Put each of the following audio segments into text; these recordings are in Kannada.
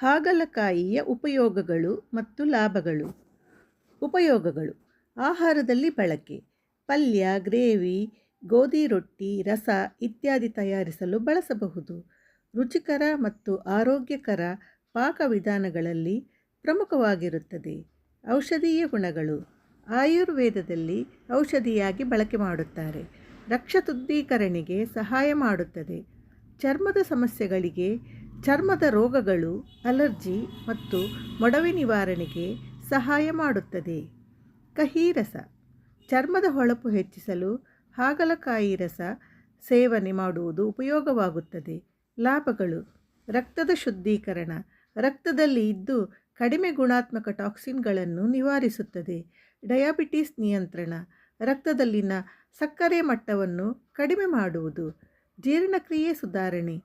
ಹಾಗಲಕಾಯಿಯ ಉಪಯೋಗಗಳು ಮತ್ತು ಲಾಭಗಳು. ಉಪಯೋಗಗಳು: ಆಹಾರದಲ್ಲಿ ಬಳಕೆ, ಪಲ್ಯ, ಗ್ರೇವಿ, ಗೋಧಿ ರೊಟ್ಟಿ, ರಸ ಇತ್ಯಾದಿ ತಯಾರಿಸಲು ಬಳಸಬಹುದು. ರುಚಿಕರ ಮತ್ತು ಆರೋಗ್ಯಕರ ಪಾಕವಿಧಾನಗಳಲ್ಲಿ ಪ್ರಮುಖವಾಗಿರುತ್ತದೆ. ಔಷಧೀಯ ಗುಣಗಳು: ಆಯುರ್ವೇದದಲ್ಲಿ ಔಷಧಿಯಾಗಿ ಬಳಕೆ ಮಾಡುತ್ತಾರೆ. ರಕ್ತಶುದ್ಧೀಕರಣೆಗೆ ಸಹಾಯ ಮಾಡುತ್ತದೆ. ಚರ್ಮದ ಸಮಸ್ಯೆಗಳಿಗೆ, ಚರ್ಮದ ರೋಗಗಳು, ಅಲರ್ಜಿ ಮತ್ತು ಮೊಡವೆ ನಿವಾರಣೆಗೆ ಸಹಾಯ ಮಾಡುತ್ತದೆ. ಕಹಿ ರಸ: ಚರ್ಮದ ಹೊಳಪು ಹೆಚ್ಚಿಸಲು ಹಾಗಲಕಾಯಿ ರಸ ಸೇವನೆ ಮಾಡುವುದು ಉಪಯೋಗವಾಗುತ್ತದೆ. ಲಾಭಗಳು: ರಕ್ತದ ಶುದ್ಧೀಕರಣ, ರಕ್ತದಲ್ಲಿ ಇದ್ದು ಕಡಿಮೆ ಗುಣಾತ್ಮಕ ಟಾಕ್ಸಿನ್ಗಳನ್ನು ನಿವಾರಿಸುತ್ತದೆ. ಡಯಾಬಿಟಿಸ್ ನಿಯಂತ್ರಣ, ರಕ್ತದಲ್ಲಿನ ಸಕ್ಕರೆ ಮಟ್ಟವನ್ನು ಕಡಿಮೆ ಮಾಡುವುದು. ಜೀರ್ಣಕ್ರಿಯೆ ಸುಧಾರಣೆ,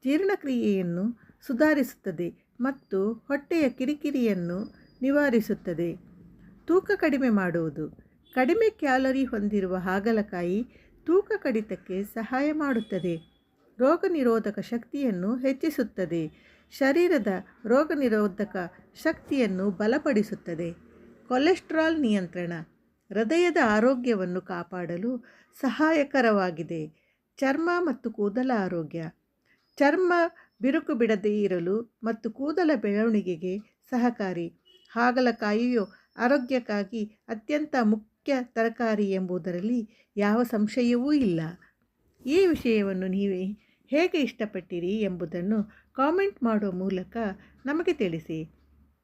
ಜೀರ್ಣಕ್ರಿಯೆಯನ್ನು ಸುಧಾರಿಸುತ್ತದೆ ಮತ್ತು ಹೊಟ್ಟೆಯ ಕಿರಿಕಿರಿಯನ್ನು ನಿವಾರಿಸುತ್ತದೆ. ತೂಕ ಕಡಿಮೆ ಮಾಡುವುದು: ಕಡಿಮೆ ಕ್ಯಾಲರಿ ಹೊಂದಿರುವ ಹಾಗಲಕಾಯಿ ತೂಕ ಕಡಿತಕ್ಕೆ ಸಹಾಯ ಮಾಡುತ್ತದೆ. ರೋಗನಿರೋಧಕ ಶಕ್ತಿಯನ್ನು ಹೆಚ್ಚಿಸುತ್ತದೆ. ಶರೀರದ ರೋಗನಿರೋಧಕ ಶಕ್ತಿಯನ್ನು ಬಲಪಡಿಸುತ್ತದೆ. ಕೊಲೆಸ್ಟ್ರಾಲ್ ನಿಯಂತ್ರಣ, ಹೃದಯದ ಆರೋಗ್ಯವನ್ನು ಕಾಪಾಡಲು ಸಹಾಯಕರವಾಗಿದೆ. ಚರ್ಮ ಮತ್ತು ಕೂದಲ ಆರೋಗ್ಯ, ಚರ್ಮ ಬಿರುಕು ಬಿಡದೇ ಇರಲು ಮತ್ತು ಕೂದಲ ಬೆಳವಣಿಗೆಗೆ ಸಹಕಾರಿ. ಹಾಗಲಕಾಯಿಯು ಆರೋಗ್ಯಕ್ಕಾಗಿ ಅತ್ಯಂತ ಮುಖ್ಯ ತರಕಾರಿ ಎಂಬುದರಲ್ಲಿ ಯಾವ ಸಂಶಯವೂ ಇಲ್ಲ. ಈ ವಿಷಯವನ್ನು ನೀವೇ ಹೇಗೆ ಇಷ್ಟಪಟ್ಟಿರಿ ಎಂಬುದನ್ನು ಕಾಮೆಂಟ್ ಮಾಡುವ ಮೂಲಕ ನಮಗೆ ತಿಳಿಸಿ.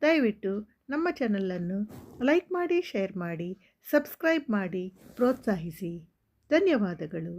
ದಯವಿಟ್ಟು ನಮ್ಮ ಚಾನಲನ್ನು ಲೈಕ್ ಮಾಡಿ, ಶೇರ್ ಮಾಡಿ, ಸಬ್ಸ್ಕ್ರೈಬ್ ಮಾಡಿ ಪ್ರೋತ್ಸಾಹಿಸಿ. ಧನ್ಯವಾದಗಳು.